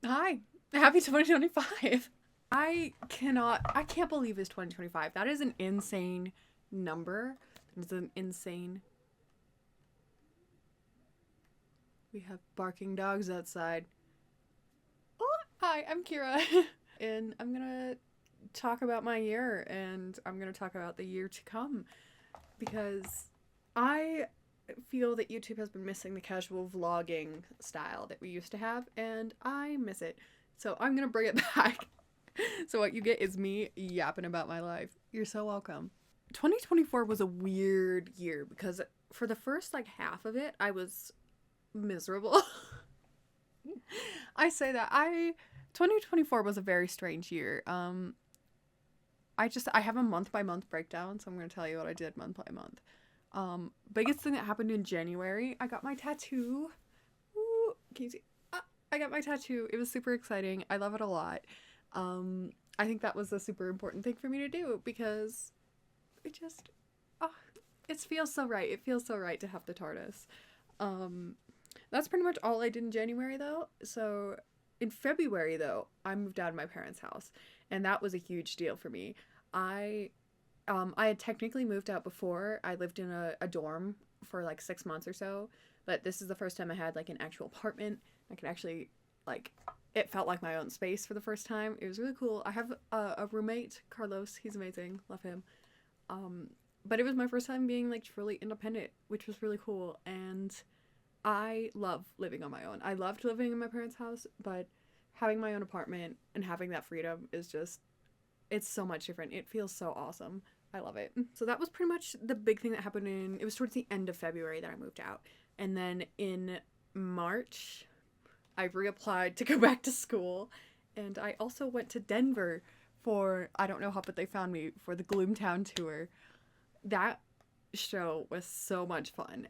Hi. Happy 2025. I can't believe it's 2025. That is an insane number. It's an insane. We have barking dogs outside. Oh, hi, I'm Kira. And I'm gonna talk about my year and I'm gonna talk about the year to come because I feel that YouTube has been missing the casual vlogging style that we used to have, and I miss it. So I'm gonna bring it back. So what you get is me yapping about my life. You're so welcome. 2024 was a weird year because for the first like half of it, I was miserable. I say that 2024 was a very strange year. I have a month by month breakdown, so I'm gonna tell you what I did month by month. Biggest thing that happened in January, I got my tattoo. Ooh, can you see? I got my tattoo. It was super exciting. I love it a lot. I think that was a super important thing for me to do because it just, oh, it feels so right. It feels so right to have the TARDIS. That's pretty much all I did in January though. So in February though, I moved out of my parents' house, and that was a huge deal for me. I I had technically moved out before. I lived in a dorm for like 6 months or so, but this is the first time I had like an actual apartment. I could actually like it felt like my own space for the first time. It was really cool. I have a roommate, Carlos. He's amazing. Love him. Um, but it was my first time being like truly independent, which was really cool. And I love living on my own. I loved living in my parents' house, but having my own apartment and having that freedom is just, it's so much different. It feels so awesome. I love it. So that was pretty much the big thing that happened it was towards the end of February that I moved out. And then in March, I reapplied to go back to school. And I also went to Denver for, I don't know how, but they found me for the Gloomtown tour. That show was so much fun.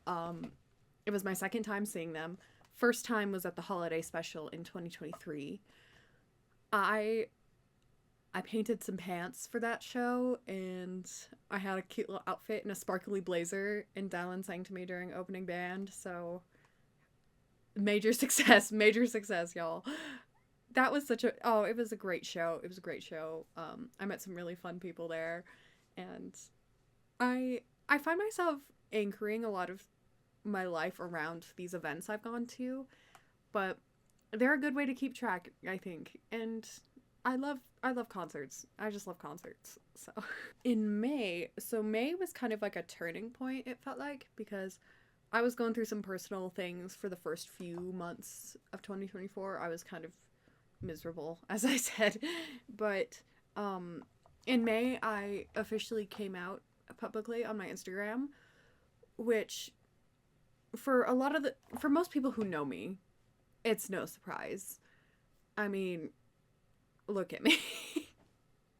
It was my second time seeing them. First time was at the holiday special in 2023. I I painted some pants for that show, and I had a cute little outfit and a sparkly blazer, and Dylan sang to me during opening band, so major success, y'all. That was it was a great show. It was a great show. I met some really fun people there, and I find myself anchoring a lot of my life around these events I've gone to, but they're a good way to keep track, I think. And I love concerts. I just love concerts. So in May, so May was kind of like a turning point, it felt like, because I was going through some personal things for the first few months of 2024. I was kind of miserable, as I said. But in May I officially came out publicly on my Instagram, which for most people who know me, it's no surprise. I mean, look at me.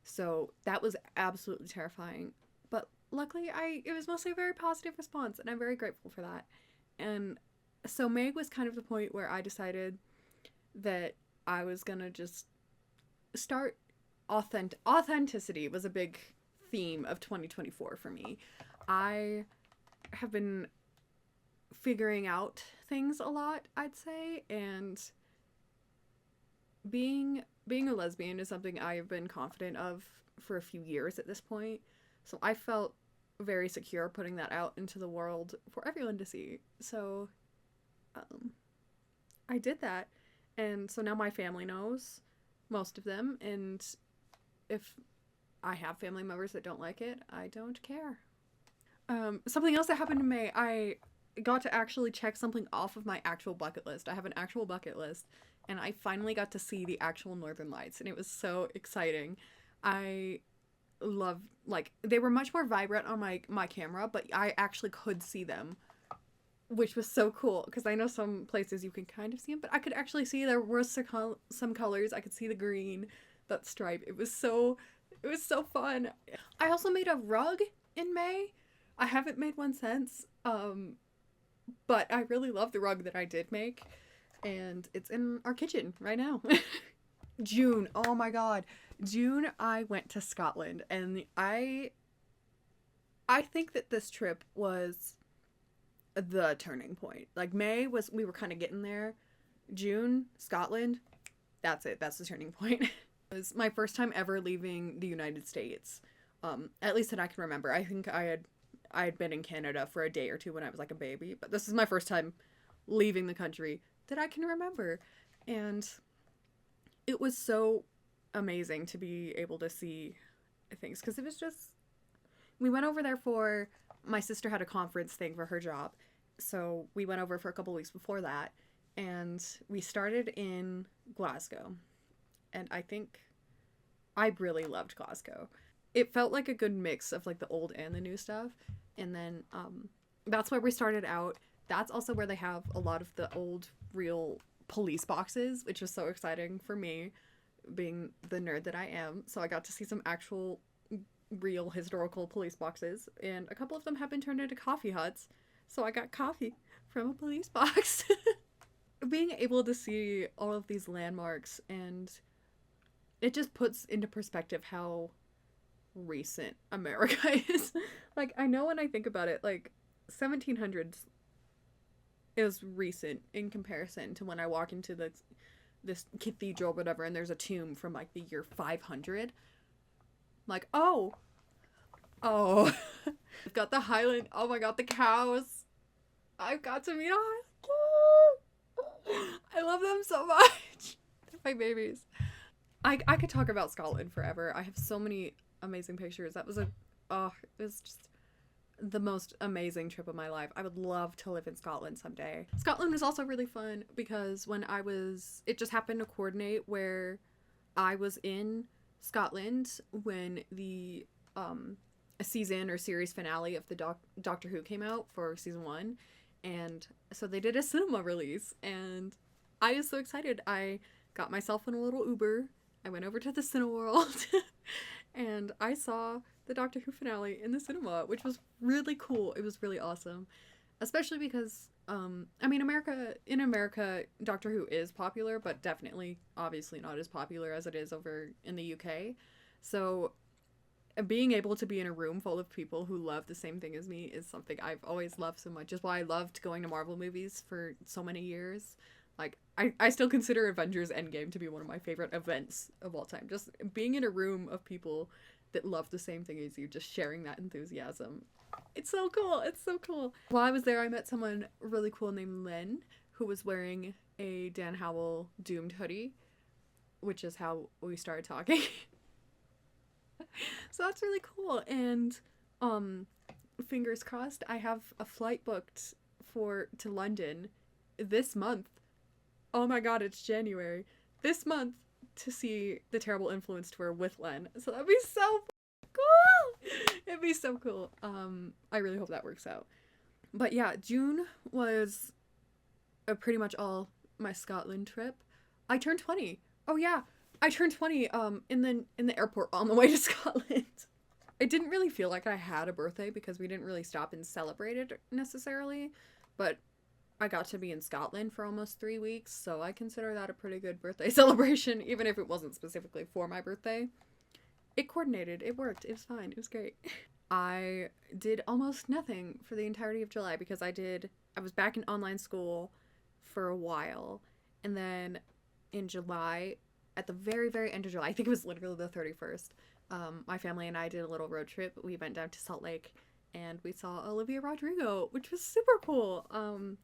So that was absolutely terrifying. But luckily it was mostly a very positive response, and I'm very grateful for that. And so May was kind of the point where I decided that I was gonna just start authenticity was a big theme of 2024 for me. I have been figuring out things a lot, I'd say, and being a lesbian is something I have been confident of for a few years at this point. So I felt very secure putting that out into the world for everyone to see. So I did that. And so now my family knows, most of them, and if I have family members that don't like it, I don't care. Something else that happened in May, I got to actually check something off of my actual bucket list. I have an actual bucket list, and I finally got to see the actual Northern Lights, and it was so exciting. I love, like, they were much more vibrant on my camera, but I actually could see them, which was so cool, because I know some places you can kind of see them, but I could actually see there were some colors. I could see the green, that stripe. It was so fun. I also made a rug in May. I haven't made one since, but I really love the rug that I did make, and it's in our kitchen right now. June, oh my god. June, I went to Scotland, and I think that this trip was the turning point. Like, May was, we were kind of getting there. June, Scotland, that's it. That's the turning point. It was my first time ever leaving the United States. At least that I can remember. I think I had been in Canada for a day or two when I was like a baby, but this is my first time leaving the country that I can remember. And it was so amazing to be able to see things because it was just, we went over there for, my sister had a conference thing for her job. So we went over for a couple weeks before that, and we started in Glasgow. And I think I really loved Glasgow. It felt like a good mix of like the old and the new stuff. And then that's where we started out. That's also where they have a lot of the old real police boxes, which was so exciting for me, being the nerd that I am. So I got to see some actual real historical police boxes, and a couple of them have been turned into coffee huts. So I got coffee from a police box. Being able to see all of these landmarks, and it just puts into perspective how recent America is. Like, I know when I think about it, like 1700s is recent in comparison to when I walk into this cathedral or whatever, and there's a tomb from like the year 500. Like, oh, I've got the Highland, oh my god, the cows. I've got to meet a Highland cow. I love them so much. They're my babies. I could talk about Scotland forever. I have so many amazing pictures. That was it was just the most amazing trip of my life. I would love to live in Scotland someday. Scotland was also really fun because it just happened to coordinate where I was in Scotland when the season or series finale of the Doctor Who came out for season 1, and so they did a cinema release, and I was so excited. I got myself in a little Uber. I went over to the Cineworld and I saw the Doctor Who finale in the cinema, which was really cool. It was really awesome, especially because I mean, in America, Doctor Who is popular, but definitely, obviously not as popular as it is over in the UK. So being able to be in a room full of people who love the same thing as me is something I've always loved so much. Is why I loved going to Marvel movies for so many years. Like, I still consider Avengers Endgame to be one of my favorite events of all time. Just being in a room of people that love the same thing as you, just sharing that enthusiasm. It's so cool. It's so cool. While I was there, I met someone really cool named Lynn, who was wearing a Dan Howell Doomed hoodie, which is how we started talking. So that's really cool. And fingers crossed, I have a flight booked to London this month. Oh my god, it's January. This month to see the Terrible Influence tour with Len. So that'd be so cool. It'd be so cool. I really hope that works out. But yeah, June was pretty much all my Scotland trip. I turned 20. Oh yeah, I turned 20 in the airport on the way to Scotland. It didn't really feel like I had a birthday because we didn't really stop and celebrate it necessarily, but I got to be in Scotland for almost 3 weeks, so I consider that a pretty good birthday celebration, even if it wasn't specifically for my birthday. It coordinated. It worked. It was fine. It was great. I did almost nothing for the entirety of July because I was back in online school for a while, and then in July, at the very, very end of July, I think it was literally the 31st, my family and I did a little road trip. We went down to Salt Lake, and we saw Olivia Rodrigo, which was super cool.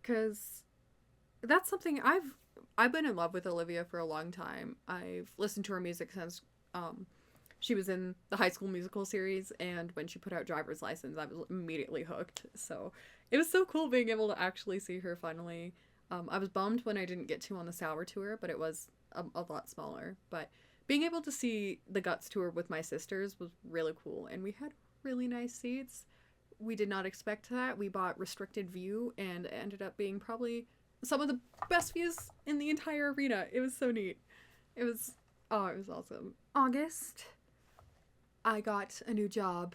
Because that's something I've been in love with Olivia for a long time. I've listened to her music since she was in the High School Musical series, and when she put out Driver's License, I was immediately hooked. So it was so cool being able to actually see her finally. I was bummed when I didn't get to on the Sour tour, but it was a lot smaller. But being able to see the Guts tour with my sisters was really cool, and we had really nice seats. We did not expect that. We bought restricted view, and it ended up being probably some of the best views in the entire arena. It was so neat. It was awesome. August, I got a new job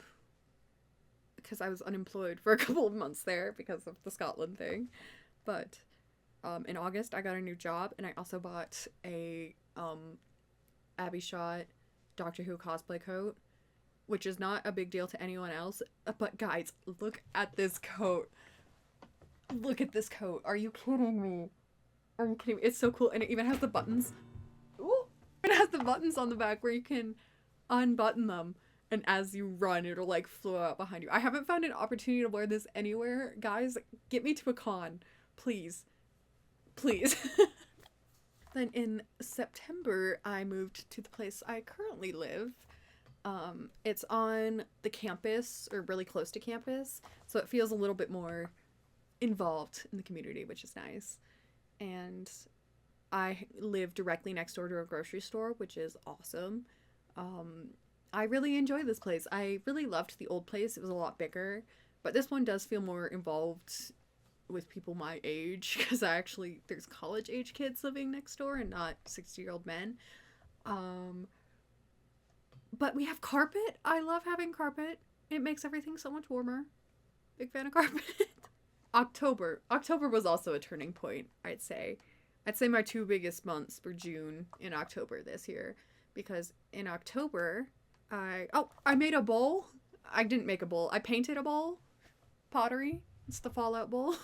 because I was unemployed for a couple of months there because of the Scotland thing. But in August, I got a new job, and I also bought a Abby Shot Doctor Who cosplay coat, which is not a big deal to anyone else. But guys, look at this coat. Look at this coat. Are you kidding me? Are you kidding me? It's so cool, and it even has the buttons. Ooh. It has the buttons on the back where you can unbutton them, and as you run, it'll like flow out behind you. I haven't found an opportunity to wear this anywhere. Guys, get me to a con. Please. Please. Then in September, I moved to the place I currently live. It's on the campus, or really close to campus, so it feels a little bit more involved in the community, which is nice. And I live directly next door to a grocery store, which is awesome. I really enjoy this place. I really loved the old place. It was a lot bigger, but this one does feel more involved with people my age, because there's college age kids living next door and not 60-year-old men. But we have carpet. I love having carpet. It makes everything so much warmer. Big fan of carpet. October. October was also a turning point, I'd say. I'd say my two biggest months were June and October this year. Because in October, I made a bowl. I didn't make a bowl. I painted a bowl. Pottery. It's the Fallout Bowl.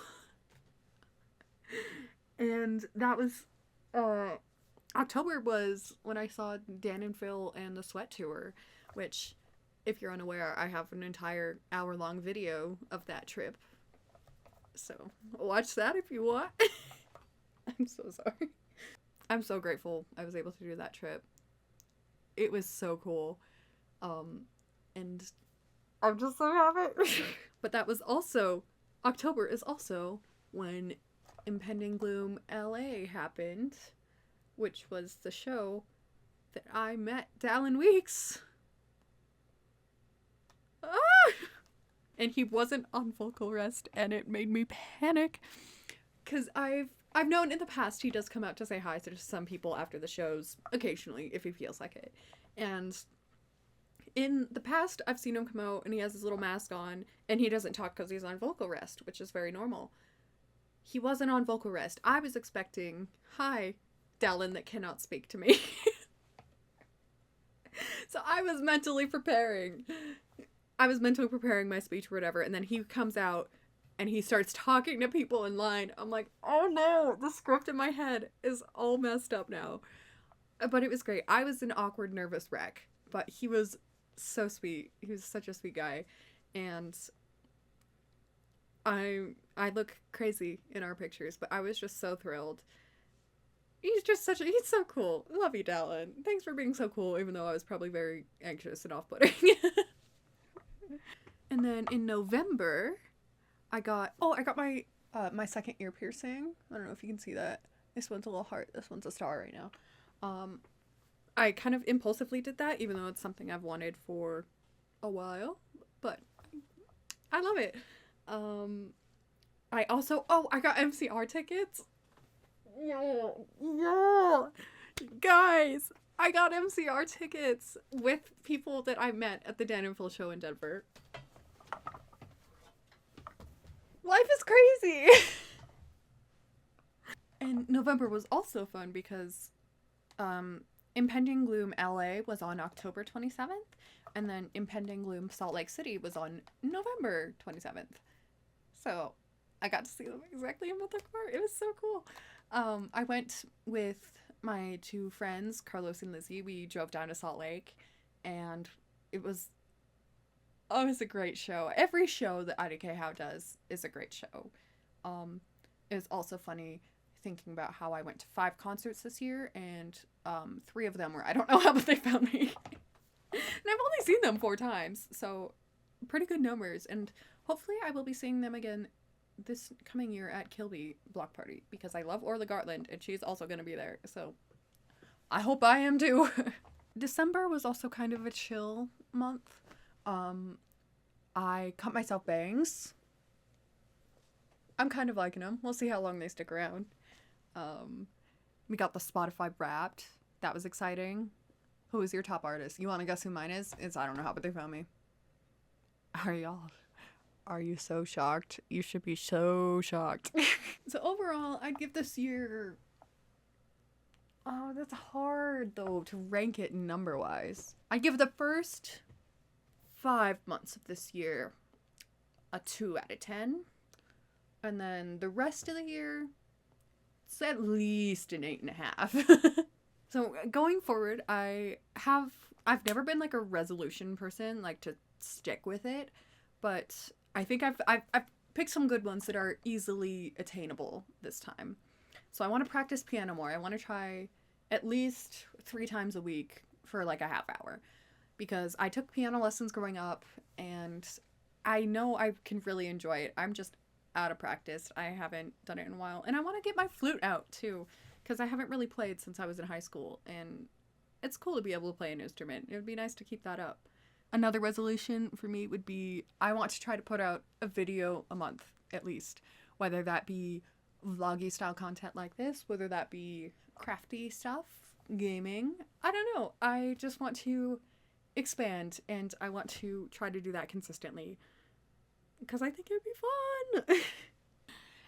And that was, October was when I saw Dan and Phil and the Sweat Tour, which, if you're unaware, I have an entire hour-long video of that trip. So, watch that if you want. I'm so sorry. I'm so grateful I was able to do that trip. It was so cool. And I'm just so happy. But that was also, October is also when Impending Gloom LA happened, which was the show that I met Dallin Weeks. Ah! And he wasn't on vocal rest, and it made me panic. Because I've known in the past he does come out to say hi to some people after the shows, occasionally, if he feels like it. And in the past, I've seen him come out, and he has his little mask on, and he doesn't talk because he's on vocal rest, which is very normal. He wasn't on vocal rest. I was expecting, hi, Dallin that cannot speak to me. So I was mentally preparing. I was mentally preparing my speech or whatever, and then he comes out, and he starts talking to people in line. I'm like, oh no, the script in my head is all messed up now. But it was great. I was an awkward, nervous wreck, but he was so sweet. He was such a sweet guy, and I look crazy in our pictures, but I was just so thrilled. He's so cool. Love you, Dallin. Thanks for being so cool, even though I was probably very anxious and off-putting. And then in November, I got my my second ear piercing. I don't know if you can see that. This one's a little heart. This one's a star right now. I kind of impulsively did that, even though it's something I've wanted for a while, but I love it. I got MCR tickets. Yeah. Guys, I got MCR tickets with people that I met at the Dan and Phil show in Denver. Life is crazy. And November was also fun because Impending Gloom LA was on October 27th, and then Impending Gloom Salt Lake City was on November 27th. So I got to see them exactly a month apart. It was so cool. I went with my two friends, Carlos and Lizzie. We drove down to Salt Lake, and it was a great show. Every show that IDK How does is a great show. It was also funny thinking about how I went to 5 concerts this year, and 3 of them were I don't know how, but they found me. And I've only seen them 4 times, so pretty good numbers. And hopefully I will be seeing them again this coming year at Kilby Block Party, because I love Orla Gartland, and she's also going to be there, so I hope I am too. December was also kind of a chill month. I cut myself bangs. I'm kind of liking them. We'll see how long they stick around. We got the Spotify Wrapped. That was exciting. Who is your top artist? You want to guess who mine is? It's I don't know how, but they found me. Are you so shocked? You should be so shocked. So overall, I'd give this year... Oh, that's hard, though, to rank it number-wise. I'd give the first 5 months of this year a 2 out of 10. And then the rest of the year, it's So at least an 8.5. So going forward, I've never been like a resolution person, like to stick with it, but I think I've picked some good ones that are easily attainable this time. So I want to practice piano more. I want to try at least 3 times a week for like a half hour, because I took piano lessons growing up and I know I can really enjoy it. I'm just out of practice. I haven't done it in a while, and I want to get my flute out too, because I haven't really played since I was in high school, and it's cool to be able to play an instrument. It would be nice to keep that up. Another resolution for me would be I want to try to put out a video a month at least, whether that be vloggy style content like this, whether that be crafty stuff, gaming. I don't know. I just want to expand, and I want to try to do that consistently because I think it would be fun.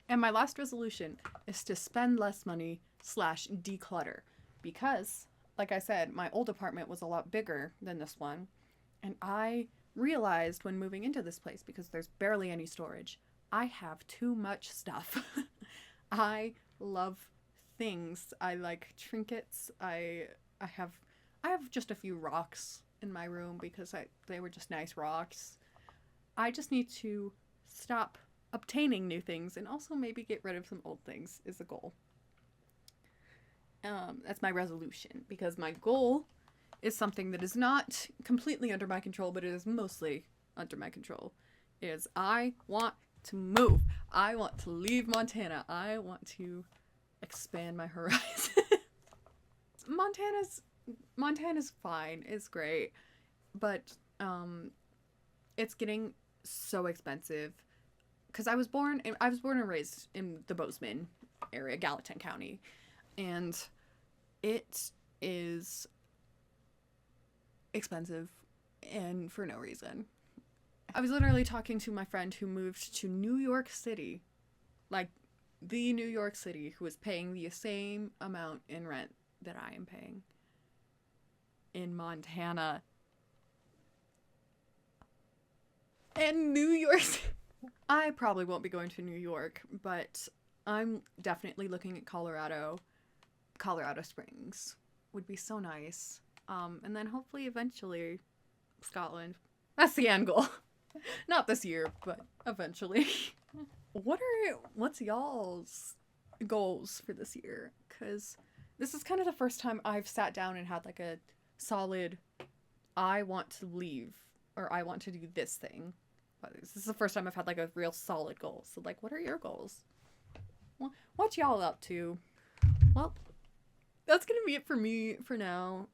And my last resolution is to spend less money / declutter, because like I said, my old apartment was a lot bigger than this one, and I realized when moving into this place, because there's barely any storage, I have too much stuff. I love things. I like trinkets. I have just a few rocks in my room because they were just nice rocks. I just need to stop obtaining new things and also maybe get rid of some old things is the goal. That's my resolution, because my goal is something that is not completely under my control, but it is mostly under my control. Is I want to move. I want to leave Montana. I want to expand my horizons. Montana's fine. It's great, but it's getting so expensive. Because I was born and raised in the Bozeman area, Gallatin County, and it is expensive and for no reason. I was literally talking to my friend who moved to New York City, like the New York City, who is paying the same amount in rent that I am paying in Montana. And New York City. I probably won't be going to New York, but I'm definitely looking at Colorado. Colorado Springs would be so nice. And then hopefully eventually Scotland. That's the end goal. Not this year, but eventually. What's y'all's goals for this year? Because this is kind of the first time I've sat down and had like a solid, I want to leave, or I want to do this thing. This is the first time I've had like a real solid goal. So like, what are your goals? What y'all up to? Well, that's gonna be it for me for now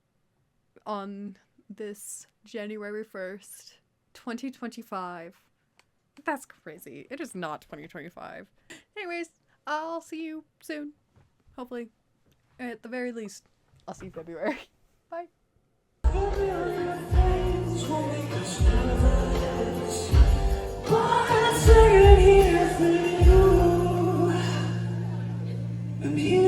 on this January 1st, 2025. That's crazy. It is not 2025. Anyways, I'll see you soon. Hopefully. At the very least, I'll see you February. Bye. I'm here